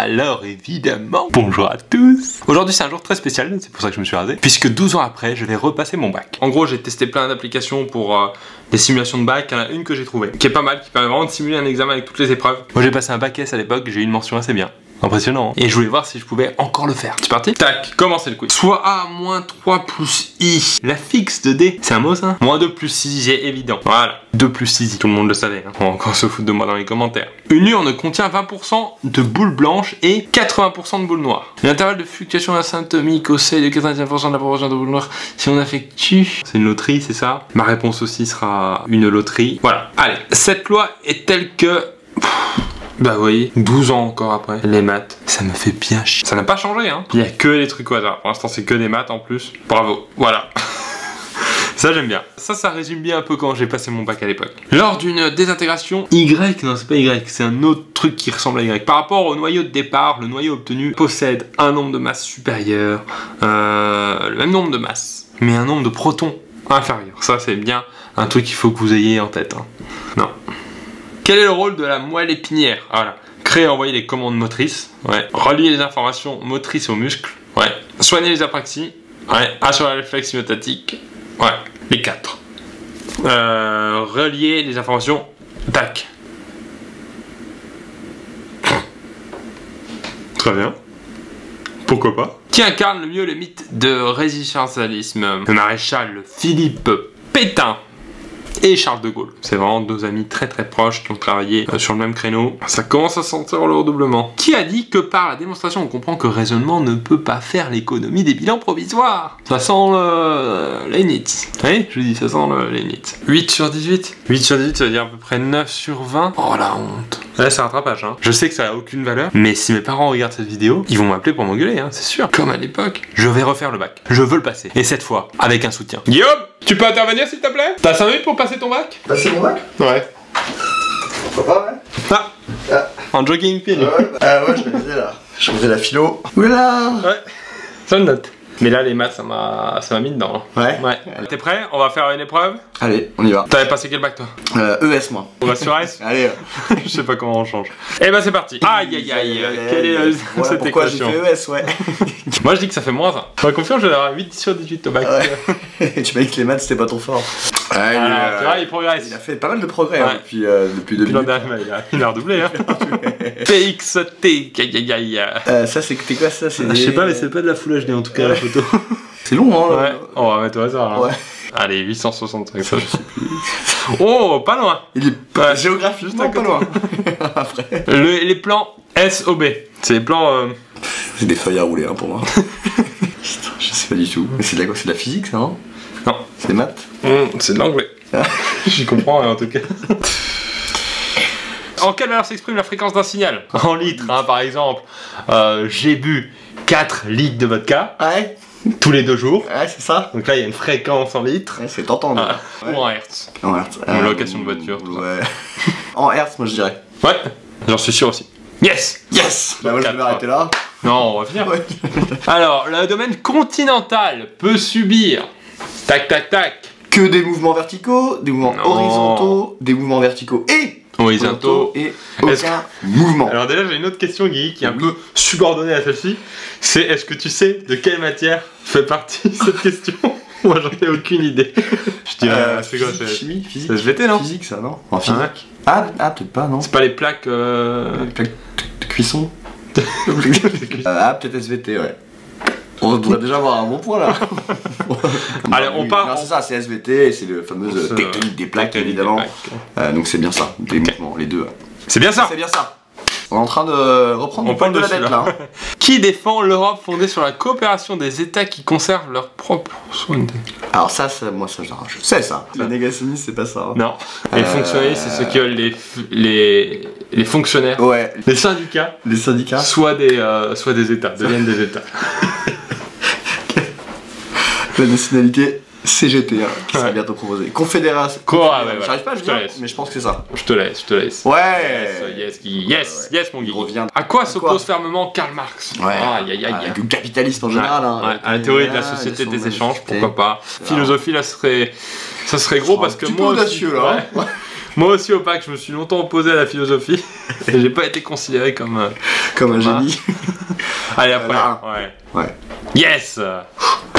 Alors évidemment, bonjour à tous. Aujourd'hui c'est un jour très spécial, c'est pour ça que je me suis rasé, puisque 12 ans après, je vais repasser mon bac. En gros, j'ai testé plein d'applications pour des simulations de bac. Il y en a une que j'ai trouvée, qui est pas mal, qui permet vraiment de simuler un examen avec toutes les épreuves. Moi j'ai passé un bac S à l'époque, j'ai eu une mention assez bien. Impressionnant, hein. Et je voulais voir si je pouvais encore le faire. C'est parti. Tac, commencez le quiz. Soit A moins 3 plus I. La fixe de D. C'est un mot ça? Moins 2 plus I, c'est évident. Voilà. 2 plus I, tout le monde le savait. Hein. On va encore se foutre de moi dans les commentaires. Une urne contient 20% de boules blanches et 80% de boules noires. L'intervalle de fluctuation asymptotique au seuil de 95% de la proportion de boules noires si on effectue. C'est une loterie, c'est ça? Ma réponse aussi sera une loterie. Voilà. Allez. Cette loi est telle que... Bah vous voyez, 12 ans encore après, les maths, ça me fait bien chier. Ça n'a pas changé, hein. Il y a que les trucs au hasard. Pour l'instant, c'est que des maths en plus. Bravo, voilà. Ça, j'aime bien. Ça résume bien un peu quand j'ai passé mon bac à l'époque. Lors d'une désintégration, Y, non, c'est pas Y, c'est un autre truc qui ressemble à Y. Par rapport au noyau de départ, le noyau obtenu possède un nombre de masses supérieur, le même nombre de masses, mais un nombre de protons inférieur. Ça, c'est bien un truc qu'il faut que vous ayez en tête, hein. Non. Quel est le rôle de la moelle épinière? Voilà. Créer et envoyer les commandes motrices. Ouais. Relier les informations motrices aux muscles. Ouais. Soigner les apraxies. Ouais. Assurer la réflexe myotatique. Ouais. Les 4. Relier les informations. Tac. Très bien. Pourquoi pas? Qui incarne le mieux le mythe de résistentialisme? Le maréchal Philippe Pétain et Charles de Gaulle. C'est vraiment deux amis très proches qui ont travaillé sur le même créneau. Ça commence à sentir le redoublement. Qui a dit que par la démonstration on comprend que le raisonnement ne peut pas faire l'économie des bilans provisoires? Ça sent Leibniz. Oui, je dis ça sent Leibniz. 8 sur 18. 8 sur 18, ça veut dire à peu près 9 sur 20. Oh la honte. Là c'est un rattrapage, hein. Je sais que ça a aucune valeur, mais si mes parents regardent cette vidéo, ils vont m'appeler pour m'engueuler, hein, c'est sûr. Comme à l'époque. Je vais refaire le bac. Je veux le passer. Et cette fois, avec un soutien. Guillaume, tu peux intervenir s'il te plaît? T'as 5 minutes pour passer ton bac? Passer mon bac? Ouais. Pourquoi pas, ouais. Ah, en jogging pile. Ouais, je me disais là. Je faisais la philo. Oula. Ouais. Ça le note. Mais là, les maths, ça m'a mis dedans. Ouais. Ouais. T'es prêt? On va faire une épreuve? Allez, on y va. T'avais passé quel bac toi? ES moi. On va sur S? Allez. Je sais pas comment on change. Et bah c'est parti. Aïe aïe aïe. Quelle est voilà cette pourquoi j'ai équation? fait ES, ouais. Moi je dis que ça fait moins 1. Pas confiance, je vais avoir 8 sur 18 au bac. Ouais. Tu m'as dit que les maths c'était pas ton fort. Ouais, alors, tu vois, il progresse. Il a fait pas mal de progrès, ouais. Hein, depuis 2000. Il a redoublé, hein. PXT, aïe aïe aïe. Ça c'était quoi ça? Je sais pas, mais c'est pas de la Full HD en tout cas la photo. C'est long, hein. Ouais, on va mettre au hasard. Hein. Ouais. Allez, 865, ça je sais plus. Oh, pas loin. Il est pas géographie, juste pas loin. Après. Les plans SOB, c'est les plans... C'est des feuilles à rouler, hein, pour moi. Je sais pas du tout. Mais c'est de la quoi? C'est de la physique, ça, non? Non. C'est des maths? C'est de l'anglais. J'y comprends, en tout cas. En quelle valeur s'exprime la fréquence d'un signal? En litres, hein, par exemple. J'ai bu 4 litres de vodka. Ouais. Tous les 2 jours. Ouais, c'est ça. Donc là, il y a une fréquence en litres. Ouais, c'est tentant. Ouais. Ou en hertz. En hertz. En location de voiture. Tout ouais. En hertz, moi je dirais. Ouais, j'en suis sûr aussi. Yes! Yes! Bah moi je vais arrêter là. Non, on va finir. Ouais. Alors, le domaine continental peut subir... Tac, tac, tac. Que des mouvements verticaux, des mouvements horizontaux, des mouvements verticaux et... horizontaux et aucun mouvement. Alors déjà j'ai une autre question Guy qui est un peu subordonnée à celle-ci. C'est est-ce que tu sais de quelle matière fait partie cette question? Moi j'en ai aucune idée. Je dirais c'est quoi? C'est chimie, physique. C'est SVT non? Physique ça non? En physique. Ah peut-être pas non. C'est pas les plaques les plaques de cuisson. Ah peut-être SVT ouais. On devrait déjà avoir un bon point là. Allez, on part. Non, c'est ça, c'est SVT et c'est le fameux tectonique des plaques évidemment. Donc c'est bien ça, des mouvements, les deux. C'est bien ça. C'est bien ça. On est en train de reprendre le point de la dette là. Qui défend l'Europe fondée sur la coopération des États qui conservent leur propre souveraineté? Alors ça, moi ça je sais ça. Les négationnistes c'est pas ça. Hein. Non. Les fonctionnaires c'est ceux qui veulent les fonctionnaires. Ouais. Les syndicats. Les syndicats. Soit des États, deviennent des États. La nationalité CGT hein, qui sera bientôt proposée. Confédération. Quoi? J'arrive pas à le dire, mais je pense que c'est ça. Je te laisse. Ouais. Yes mon Guy. Revient. À quoi s'oppose fermement Karl Marx? Ouais. Le capitalisme en général. Hein, à la théorie de la société des échanges, pourquoi pas. Philosophie là ça serait gros parce que moi audacieux là. Moi aussi au bac, je me suis longtemps opposé à la philosophie et j'ai pas été considéré comme un génie. Allez, après, ouais. Yes.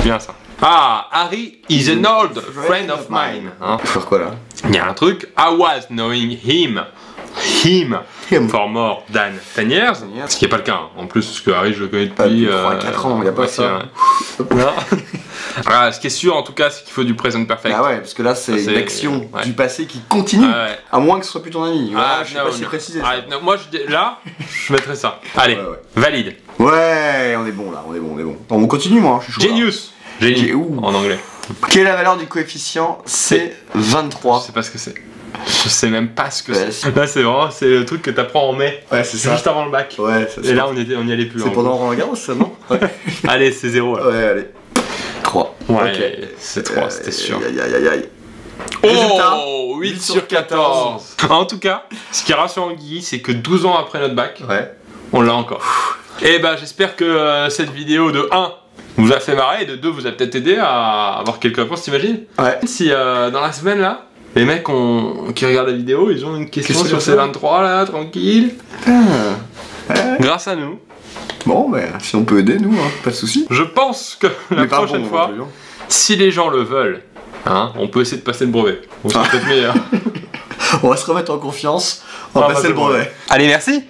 Bien ça. Ah, Harry is an old friend of mine. Hein. Faire quoi là? Il y a un truc. I was knowing him for more than 10 years. Ce qui n'est pas le cas. Hein. En plus, parce que Harry, je le connais depuis 4 ans, il n'y a pas ça. Ce qui est sûr, en tout cas, c'est qu'il faut du present perfect. Ah ouais, parce que là, c'est l'action du passé qui continue, à moins que ce soit plus ton ami. Ah, je sais pas si c'est précisé. Moi, là, je mettrais ça. Allez, valide. Ouais, on est bon là, on est bon. On continue, moi. Je suis chaud, Genius. Génie, en anglais. Quelle est la valeur du coefficient? C'est 23. Je sais pas ce que c'est. Je sais même pas ce que c'est. Là, c'est vraiment le truc que t'apprends en mai. Ouais, c'est ça. Juste avant le bac. Ouais, c'est ça. Et là, on y allait plus. C'est pendant Roland Garros, ça, non? Allez, c'est 0. Là. Ouais, allez. 3. Ouais, c'est 3, c'était sûr. Aïe. Oh, 8 sur 14. En tout cas, ce qui rassure Guy, c'est que 12 ans après notre bac, on l'a encore. Et bah, j'espère que cette vidéo de 1 vous a fait marrer et de 2 vous a peut-être aidé à avoir quelques réponses, t'imagines? Ouais. Si dans la semaine là, les mecs qui regardent la vidéo, ils ont une question sur ces 23 là, tranquille. Grâce à nous. Bon, bah, si on peut aider, nous, hein, pas de soucis. Je pense que la prochaine fois, si les gens le veulent, hein, on peut essayer de passer le brevet. On sera peut-être meilleur. On va se remettre en confiance, on va passer le brevet. Allez, merci.